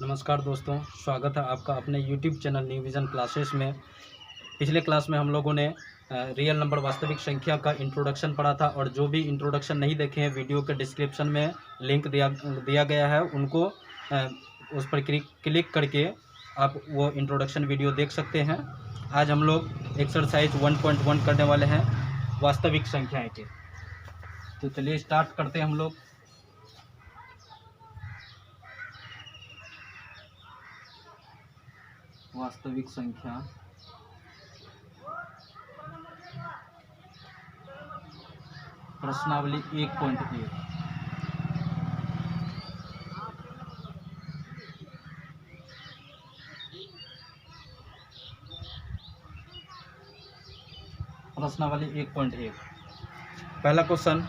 नमस्कार दोस्तों, स्वागत है आपका अपने YouTube channel new vision classes में। पिछले क्लास में हम लोगों ने रियल नंबर वास्तविक संख्या का इंट्रोडक्शन पढ़ा था और जो भी इंट्रोडक्शन नहीं देखे हैं वीडियो के डिस्क्रिप्शन में लिंक दिया गया है, उनको उस पर क्लिक करके आप वो इंट्रोडक्शन वीडियो देख सकते हैं। आज हम लोग एक्सरसाइज 1.1 करने वाले हैं वास्तविक संख्याएँ के। तो चलिए स्टार्ट करते हैं हम लोग। वास्तविक संख्या प्रश्नावली 1.1। प्रश्नावली 1.1 पहला क्वेश्चन,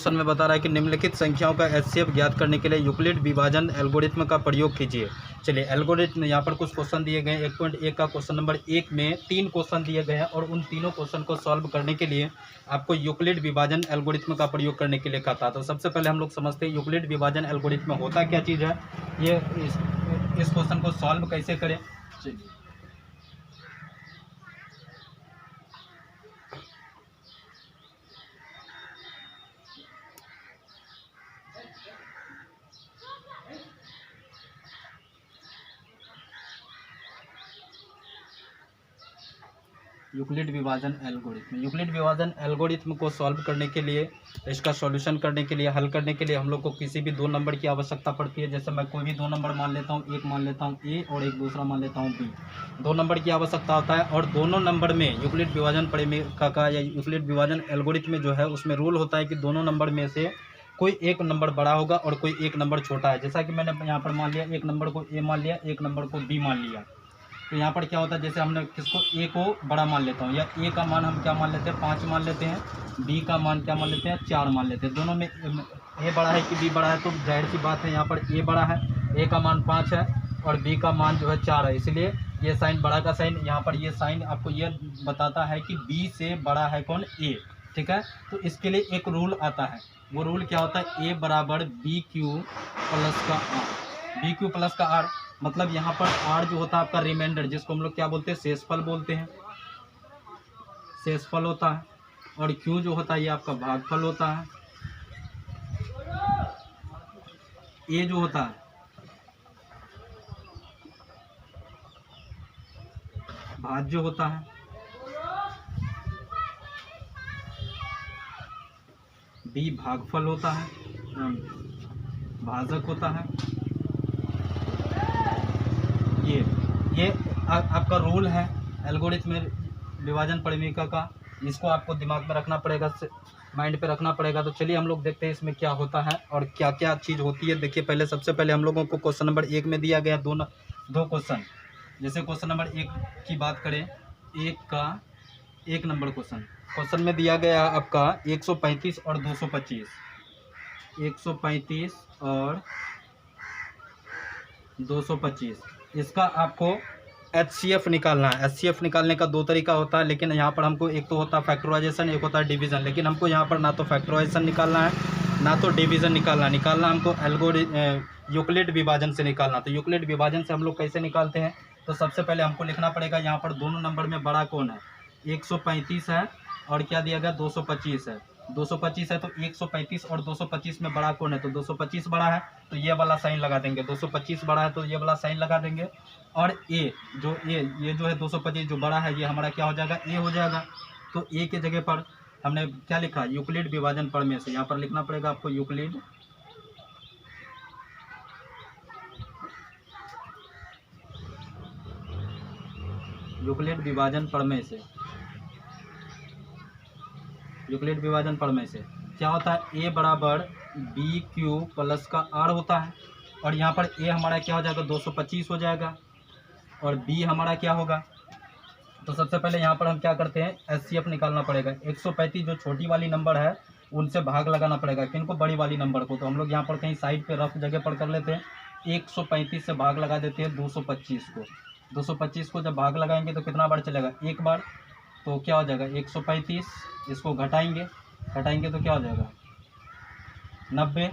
में बता रहा है कि निम्नलिखित संख्याओं का एचसीएफ ज्ञात करने के लिए यूक्लिड विभाजन एल्गोरिथ्म का प्रयोग कीजिए। चलिए, एल्गोरिथ्म यहाँ पर कुछ क्वेश्चन दिए गए हैं। 1.1 का क्वेश्चन नंबर 1 में 3 क्वेश्चन दिए गए हैं और उन तीनों क्वेश्चन को सॉल्व करने के लिए आपको यूक्लिड विभाजन एल्गोरिथ्म का प्रयोग करने के लिए कहा था। तो सबसे पहले हम लोग समझते हैं यूक्लिड विभाजन एल्गोरिथ्म होता क्या चीज़ है, ये इस क्वेश्चन को सॉल्व कैसे करें। चलिए, यूक्लिड विभाजन एल्गोरिथ्म को सॉल्व करने के लिए, इसका सॉल्यूशन करने के लिए, हल करने के लिए हम लोग को किसी भी दो नंबर की आवश्यकता पड़ती है। जैसे मैं कोई भी दो नंबर मान लेता हूँ, एक मान लेता हूँ ए और एक दूसरा मान लेता हूँ बी। दो नंबर की आवश्यकता होता है और दोनों नंबर में यूक्लिड विभाजन का या यूक्लिड विभाजन एल्गोरिथ्म में जो है उसमें रूल होता है कि दोनों नंबर में से कोई एक नंबर बड़ा होगा और कोई एक नंबर छोटा है। जैसा कि मैंने यहाँ पर मान लिया, एक नंबर को ए मान लिया, एक नंबर को बी मान लिया। तो यहाँ पर क्या होता है, जैसे हमने किसको ए को बड़ा मान लेता हूँ, या ए का मान हम क्या मान लेते हैं 5 मान लेते हैं, बी का मान क्या मान लेते हैं 4 मान लेते हैं। दोनों में ए बड़ा है कि बी बड़ा है, तो जाहिर सी बात है यहाँ पर ए बड़ा है, ए का मान 5 है और बी का मान जो है 4 है, इसलिए ये साइन बड़ा का साइन यहाँ पर, ये साइन आपको ये बताता है कि बी से बड़ा है कौन, ए। ठीक है, तो इसके लिए एक रूल आता है। वो रूल क्या होता है, ए बराबर बी क्यू प्लस का आर। बी क्यू प्लस का आर मतलब यहाँ पर आर जो होता है आपका रिमाइंडर, जिसको हम लोग क्या बोलते हैं, शेषफल बोलते हैं, शेषफल होता है। और क्यू जो होता है ये आपका भागफल होता है। ए जो होता है भाज्य होता है, बी भागफल होता है, भाजक होता है। ये आपका रूल है एल्गोरिथम विभाजन परिमेय का, इसको आपको दिमाग में रखना पड़ेगा, माइंड पे रखना पड़ेगा। तो चलिए हम लोग देखते हैं इसमें क्या होता है और क्या क्या चीज़ होती है। देखिए, पहले सबसे पहले हम लोगों को क्वेश्चन नंबर 1 में दिया गया दो क्वेश्चन। जैसे क्वेश्चन नंबर 1 की बात करें, एक नंबर क्वेश्चन में दिया गया आपका 135 और 225, 135 और 225। इसका आपको एचसीएफ निकालना है। एचसीएफ निकालने का दो तरीका होता है, लेकिन यहाँ पर हमको एक तो होता है फैक्टराइजेशन, एक होता है डिवीज़न। लेकिन हमको यहाँ पर ना तो फैक्टराइजेशन निकालना है ना तो डिवीज़न निकालना हमको यूक्लिड विभाजन से निकालना। तो यूक्लिड विभाजन से हम लोग कैसे निकालते हैं, तो सबसे पहले हमको लिखना पड़ेगा यहाँ पर दोनों नंबर में बड़ा कौन है। 135 है और क्या दिया गया 225 है। 225 है तो 135 और 225 में बड़ा कौन है, तो 225 बड़ा है तो ये वाला साइन लगा देंगे। 225 बड़ा है तो ये वाला साइन लगा देंगे। और ये जो है 225 जो बड़ा है ये हमारा क्या हो जाएगा, ए हो जाएगा। तो ए के जगह पर हमने क्या लिखा, यूक्लिड विभाजन प्रमेय से। यहाँ पर लिखना पड़ेगा आपको यूक्लिड विभाजन प्रमेय से। यूक्लिड विभाजन प्रमेय से क्या होता है, ए बराबर बी क्यू प्लस का आर होता है। और यहाँ पर ए हमारा क्या हो जाएगा 225 हो जाएगा और बी हमारा क्या होगा। तो सबसे पहले यहाँ पर हम क्या करते हैं, एचसीएफ निकालना पड़ेगा। 135 जो छोटी वाली नंबर है उनसे भाग लगाना पड़ेगा, किनको, बड़ी वाली नंबर को। तो हम लोग यहाँ पर कहीं साइड पे रफ जगह पर कर लेते हैं। 135 से भाग लगा देते हैं 225 को। 225 को जब भाग लगाएंगे तो कितना बार चलेगा, एक बार। तो क्या हो जाएगा 135, इसको घटाएंगे घटाएंगे तो क्या हो जाएगा 90,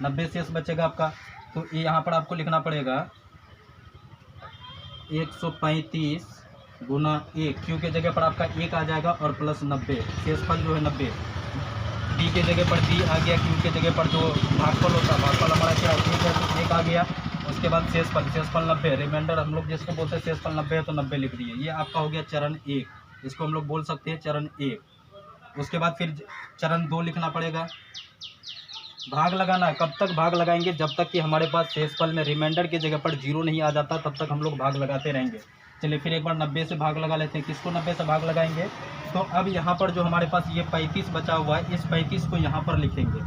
90 शेष बचेगा आपका। तो ये यहाँ पर आपको लिखना पड़ेगा 135 गुना 1, क्यू के जगह पर आपका 1 आ जाएगा और प्लस 90, शेषफल जो है 90। डी के जगह पर डी आ गया, क्यू के जगह पर जो भागफल होता है, भागफल हमारा क्या है, 1 आ गया। उसके बाद शेषफल, शेषफल 90, रिमाइंडर हम लोग जिसको बोलते हैं शेषफल 90 है तो 90 लिख दिए। ये आपका हो गया चरण 1, इसको हम लोग बोल सकते हैं चरण 1। उसके बाद फिर चरण 2 लिखना पड़ेगा। भाग लगाना है, कब तक भाग लगाएंगे, जब तक कि हमारे पास शेषफल में रिमाइंडर की जगह पर 0 नहीं आ जाता, तब तक हम लोग भाग लगाते रहेंगे। चलिए फिर एक बार 90 से भाग लगा लेते हैं। किसको 90 से भाग लगाएंगे, तो अब यहाँ पर जो हमारे पास ये 35 बचा हुआ है, इस 35 को यहाँ पर लिखेंगे।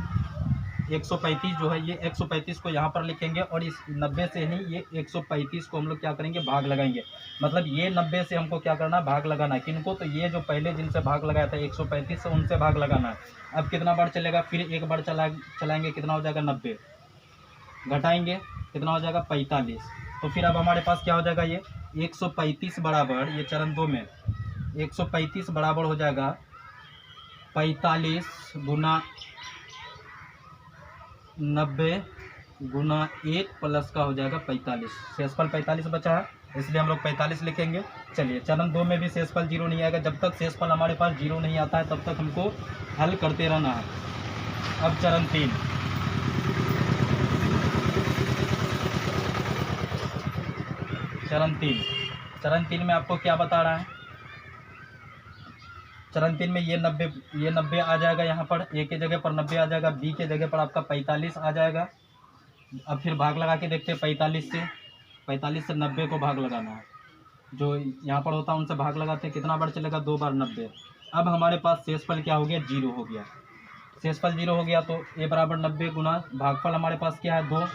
135 जो है, ये 135 को यहाँ पर लिखेंगे और इस 90 से ही ये 135 को हम लोग क्या करेंगे, भाग लगाएंगे। मतलब ये 90 से हमको क्या करना है, भाग लगाना है। किनको, तो ये जो पहले जिनसे भाग लगाया था 135 से, उनसे भाग लगाना है। अब कितना बार चलेगा, फिर एक बार चलाएंगे, कितना हो जाएगा 90, घटाएंगे कितना हो जाएगा 45। तो फिर अब हमारे पास क्या हो जाएगा, ये 135 बराबर, ये चरण 2 में 135 बराबर हो जाएगा 45 गुना 90 गुना 1 प्लस का हो जाएगा 45। शेषफल 45 बचा है, इसलिए हम लोग 45 लिखेंगे। चलिए चरण 2 में भी शेषफल 0 नहीं आएगा। जब तक शेषफल हमारे पास 0 नहीं आता है तब तक हमको हल करते रहना है। अब चरण 3, चरण 3 में आपको क्या बता रहा है, चरण 3 में ये 90 आ जाएगा, यहाँ पर ए के जगह पर 90 आ जाएगा, बी के जगह पर आपका 45 आ जाएगा। अब फिर भाग लगा के देखते हैं, 45 से 90 को भाग लगाना है। जो यहाँ पर होता है उनसे भाग लगाते हैं, कितना बार चलेगा, 2 बार 90। अब हमारे पास शेषफल क्या हो गया, 0 हो गया। शेषफल 0 हो गया तो ए बराबर 90 गुना भागफल हमारे पास क्या है 2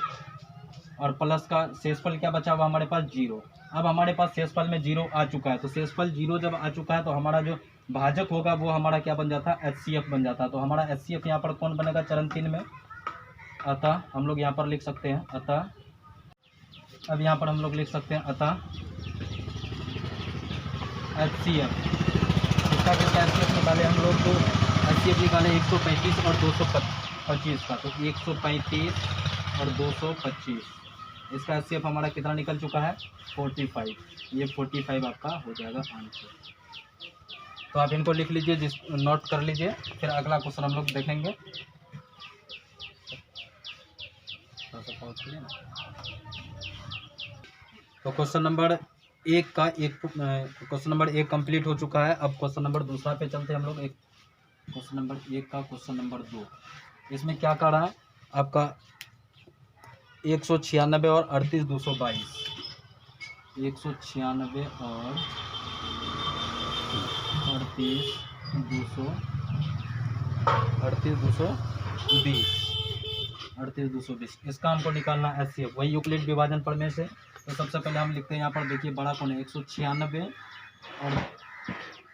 और प्लस का शेषफल क्या बचा हुआ हमारे पास 0। अब हमारे पास शेषफल में 0 आ चुका है, तो शेषफल 0 जब आ चुका है तो हमारा जो भाजक होगा वो हमारा क्या बन जाता है, HCF बन जाता है। तो हमारा HCF यहाँ पर कौन बनेगा चरण 3 में, अतः हम लोग यहाँ पर लिख सकते हैं अतः, अब यहाँ पर हम लोग लिख सकते हैं अतः HCF, इसका कितना HCF निकाले हम लोग, तो HCF निकाले 135 और 225 का, तो 135 और 225, इसका HCF हमारा कितना निकल चुका है 45। ये 45 आपका हो जाएगा आंसर। तो आप इनको लिख लीजिए, नोट कर लीजिए, फिर अगला क्वेश्चन हम लोग देखेंगे। तो क्वेश्चन नंबर 1 कंप्लीट हो चुका है। अब क्वेश्चन नंबर 2 पे चलते हैं हम लोग। एक क्वेश्चन नंबर 1 का क्वेश्चन नंबर 2, इसमें क्या कर रहा है आपका 196 और 38,222, 196 और 38,220, इसका हमको निकालना है HCF, वही यूक्लिड विभाजन प्रमेय से। तो सबसे पहले हम लिखते हैं यहाँ पर, देखिए बड़ा कौन है 196 और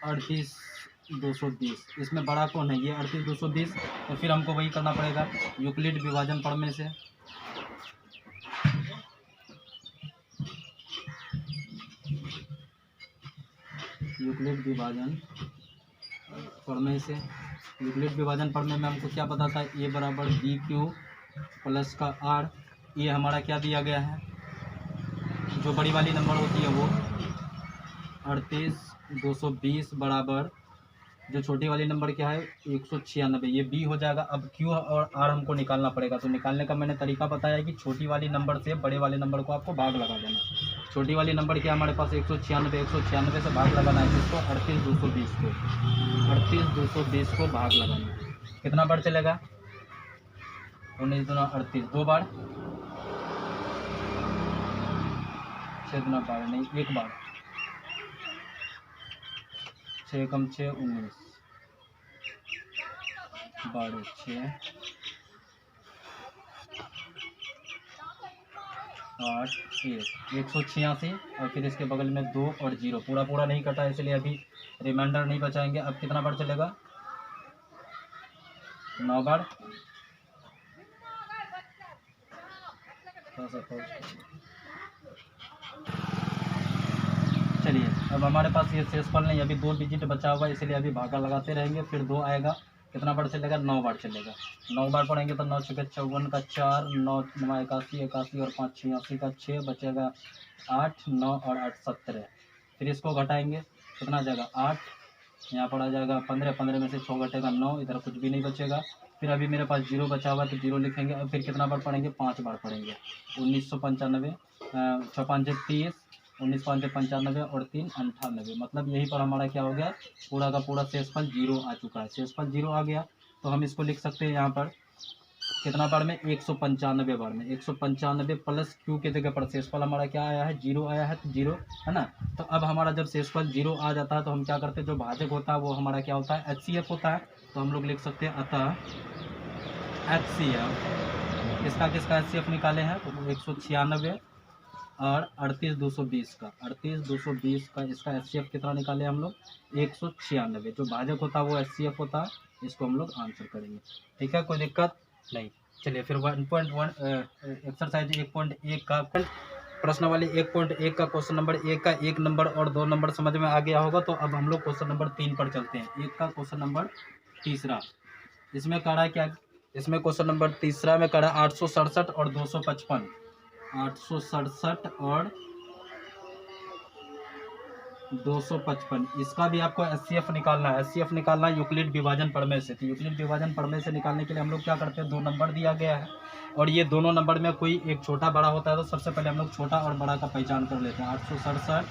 38,220, इसमें बड़ा कौन है ये 38,220। तो फिर हमको वही करना पड़ेगा यूक्लिड विभाजन प्रमेय से। यूक्लिड विभाजन प्रमेय में हमको क्या पता था, ए बराबर BQ प्लस का R, ये हमारा क्या दिया गया है, जो बड़ी वाली नंबर होती है वो 38,220 बराबर जो छोटी वाली नंबर क्या है 196, ये B हो जाएगा। अब Q और R हमको निकालना पड़ेगा। तो निकालने का मैंने तरीका बताया कि छोटी वाली नंबर से बड़े वाले नंबर को आपको भाग लगा देना। छोटी वाली नंबर क्या हमारे पास 196 से भाग लगाना है, जिसको 38,220 को भाग लगाना है। कितना बार चलेगा, 19 दूना 38, 2 बार, 6 दूना 12 नहीं, 1 बार, 6 कम 6 19, 12 6 8 186 और फिर इसके बगल में 2 और 0, पूरा नहीं कटा है इसलिए अभी रिमाइंडर नहीं बचाएंगे। अब कितना बार चलेगा, 9 बार, चलिए अब हमारे पास ये शेषफल नहीं, अभी 2 डिजिट बचा हुआ है इसलिए अभी भागा लगाते रहेंगे, फिर 2 आएगा कितना बार चलेगा, 9 बार चलेगा। 9 बार पढ़ेंगे तो 9 छक्के 54 का 4, 9 9 81, 81 और 5 86 का 6 बचेगा 8, 9 और 8 17। फिर इसको घटाएंगे, कितना आ जाएगा 8, यहाँ पर आ जाएगा 15, 15 में से 6 घटेगा 9, इधर कुछ भी नहीं बचेगा। फिर अभी मेरे पास 0 बचा हुआ है तो 0 लिखेंगे। अब फिर कितना बार पढ़ेंगे, 5 बार पढ़ेंगे। 1995, 6 5 30, 19 5 95 और 3 98। मतलब यहीं पर हमारा क्या हो गया, पूरा का पूरा शेषफल 0 आ चुका है। शेषफल 0 आ गया तो हम इसको लिख सकते हैं यहाँ पर कितना बार में, 195 बार में। 195 प्लस क्यू की जगह पर शेषफल हमारा क्या आया है, 0 आया है, तो 0 है ना। तो अब हमारा जब शेषफल 0 आ जाता है तो हम क्या करते हैं, जो भाजक होता है वो हमारा क्या होता है, HCF होता है। तो हम लोग लिख सकते हैं अतः HCF, किसका HCF निकाले हैं, तो 196 और 38,220 का, 38,220 का इसका HCF कितना निकाले हम लोग, 196। जो भाजक होता है वो HCF होता है। इसको हम लोग आंसर करेंगे, ठीक है, कोई दिक्कत नहीं। चलिए फिर 1.1 एक्सरसाइज 1.1 का प्रश्न वाले 1.1 का क्वेश्चन नंबर 1 का 1 नंबर और 2 नंबर समझ में आ गया होगा। तो अब हम लोग क्वेश्चन नंबर 3 पर चलते हैं। 1 का क्वेश्चन नंबर तीसरा, इसमें करा क्या, इसमें क्वेश्चन नंबर तीसरा में करा 867 और 255, 867 और 255। इसका भी आपको HCF निकालना है। HCF निकालना है यूक्लिड विभाजन प्रमेय से। तो यूक्लिड विभाजन प्रमेय से निकालने के लिए हम लोग क्या करते हैं, 2 नंबर दिया गया है और ये दोनों नंबर में कोई एक छोटा बड़ा होता है। तो सबसे पहले हम लोग छोटा और बड़ा का पहचान कर लेते हैं। 867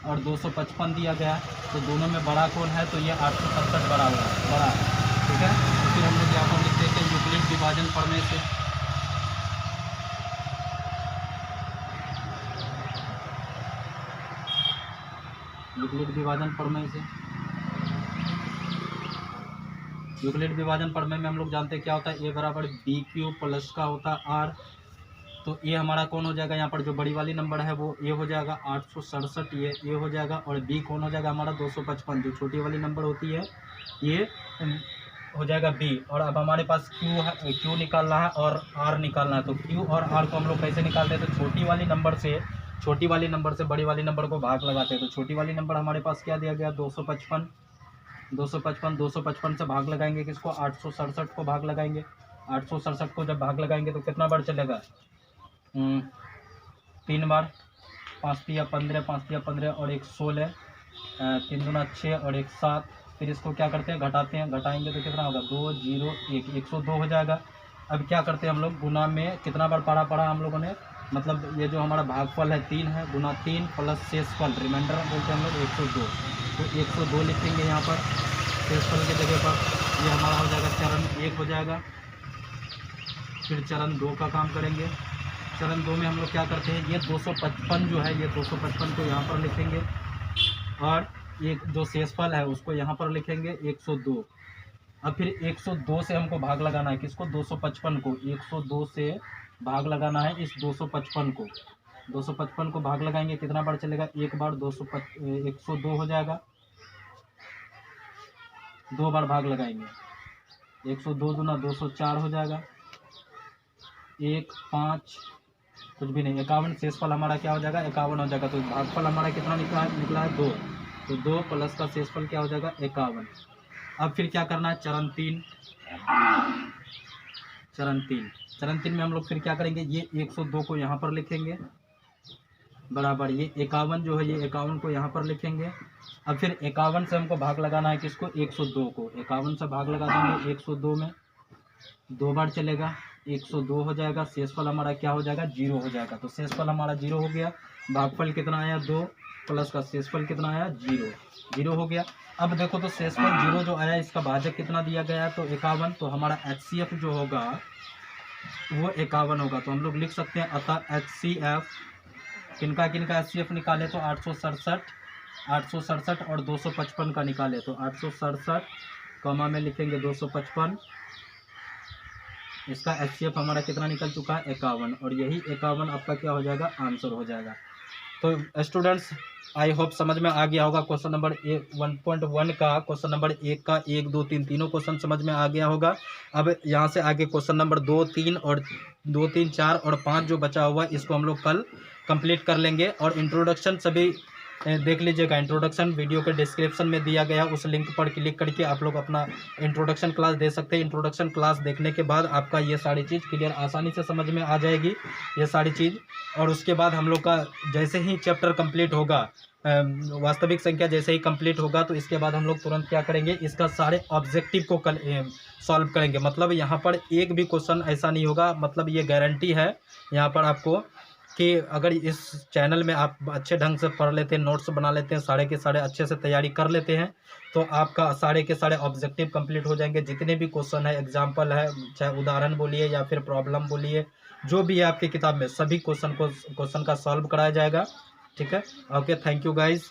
और 255 दिया गया है, तो दोनों में बड़ा कौन है, तो ये 867 बड़ा हुआ, बड़ा है, ठीक है। तो फिर हम लोग यहाँ पर लिख देते हैं यूक्लिड विभाजन प्रमेय से। यूक्लिड विभाजन प्रमेय से, यूक्लिड विभाजन प्रमेय में हम लोग जानते हैं क्या होता है, ए बराबर बी क्यू प्लस का होता है आर। तो ये हमारा कौन हो जाएगा, यहाँ पर जो बड़ी वाली नंबर है वो ए हो जाएगा 867, ये हो जाएगा, और बी कौन हो जाएगा हमारा 255। जो छोटी वाली नंबर होती है ये हो जाएगा बी। और अब हमारे पास क्यू है, क्यू निकालना है और आर निकालना है। तो क्यू और आर को हम लोग कैसे निकालते हैं, तो छोटी वाली नंबर से बड़ी वाली नंबर को भाग लगाते हैं। तो छोटी वाली नंबर हमारे पास क्या दिया गया, 255, 255 से भाग लगाएंगे किसको, 867 को भाग लगाएंगे। 867 को जब भाग लगाएंगे तो कितना बार चलेगा, 3 बार। 5 तिया 15, 5 तिया 15 और 1 16, 3 दूना 6 और 1 7। फिर इसको क्या करते हैं, घटाते हैं, घटाएंगे तो कितना होगा, 2 0 1, 102 हो जाएगा। अब क्या करते हैं हम लोग, गुना में कितना बार पढ़ा हम लोगों ने, मतलब ये जो हमारा भागफल है 3 है, गुना 3 प्लस शेषफल रिमाइंडर बोलते हैं हम लोग 102। तो 102 लिखेंगे यहाँ पर शेषफल की जगह पर। ये हमारा हो जाएगा चरण 1 हो जाएगा। फिर चरण 2 का काम करेंगे। चरण 2 में हम लोग क्या करते हैं, ये 255 जो है, ये 255 को यहाँ पर लिखेंगे और एक जो शेषफल है उसको यहाँ पर लिखेंगे 102। अब फिर 102 से हमको भाग लगाना है किसको, 255 को। 102 से भाग लगाना है इस 255 को। 255 को भाग लगाएंगे, कितना बार चलेगा, एक बार। 102 हो जाएगा, 2 बार भाग लगाएंगे। 102 दूना 204 हो जाएगा, 1 5 कुछ भी नहीं, 51। शेषफल हमारा क्या हो जाएगा, 51 हो जाएगा। तो भागफल हमारा कितना निकला है 2। तो 2 प्लस का शेषफल क्या हो जाएगा, 51। अब फिर क्या करना है, चरण 3 में हम लोग फिर क्या करेंगे, ये 102 को यहाँ पर लिखेंगे बराबर, ये 51 जो है, ये 51 को यहाँ पर लिखेंगे। अब फिर 51 से हमको भाग लगाना है किसको, 102 को। 51 से भाग लगा देंगे 102 में, 2 बार चलेगा, 102 हो जाएगा। शेषफल हमारा क्या हो जाएगा, 0 हो जाएगा। तो शेषफल हमारा 0 हो गया। भागफल कितना आया, 2 प्लस का शेषफल कितना आया, 0 हो गया। अब देखो तो शेषफल 0 जो आया, इसका भाजक कितना दिया गया है, तो 51। तो हमारा HCF जो होगा वो 51 होगा। तो हम लोग लिख सकते हैं अतः HCF, किनका HCF निकाले, तो 867 और 255 का निकाले। तो 867 कॉमा में लिखेंगे 255, इसका HCF हमारा कितना निकल चुका है, 51। और यही 51 आपका क्या हो जाएगा, आंसर हो जाएगा। तो स्टूडेंट्स आई होप समझ में आ गया होगा। क्वेश्चन नंबर 1.1 का, क्वेश्चन नंबर 1 का 1 2 3 तीनों क्वेश्चन समझ में आ गया होगा। अब यहाँ से आगे क्वेश्चन नंबर 2 3 और 2 3 4 और 5 जो बचा हुआ है इसको हम लोग कल कंप्लीट कर लेंगे। और इंट्रोडक्शन सभी देख लीजिएगा। इंट्रोडक्शन वीडियो के डिस्क्रिप्शन में दिया गया, उस लिंक पर क्लिक करके आप लोग अपना इंट्रोडक्शन क्लास दे सकते हैं। इंट्रोडक्शन क्लास देखने के बाद आपका ये सारी चीज़ क्लियर आसानी से समझ में आ जाएगी, ये सारी चीज़। और उसके बाद हम लोग का जैसे ही चैप्टर कंप्लीट होगा, वास्तविक संख्या जैसे ही कंप्लीट होगा, तो इसके बाद हम लोग तुरंत क्या करेंगे, इसका सारे ऑब्जेक्टिव को सॉल्व करेंगे। मतलब यहाँ पर एक भी क्वेश्चन ऐसा नहीं होगा, मतलब ये गारंटी है यहाँ पर आपको कि अगर इस चैनल में आप अच्छे ढंग से पढ़ लेते हैं, नोट्स बना लेते हैं, सारे के सारे अच्छे से तैयारी कर लेते हैं, तो आपका सारे के सारे ऑब्जेक्टिव कंप्लीट हो जाएंगे। जितने भी क्वेश्चन है, एग्जाम्पल है, चाहे उदाहरण बोलिए या फिर प्रॉब्लम बोलिए, जो भी है आपकी किताब में, सभी क्वेश्चन का सॉल्व कराया जाएगा। ठीक है, ओके, थैंक यू गाइज।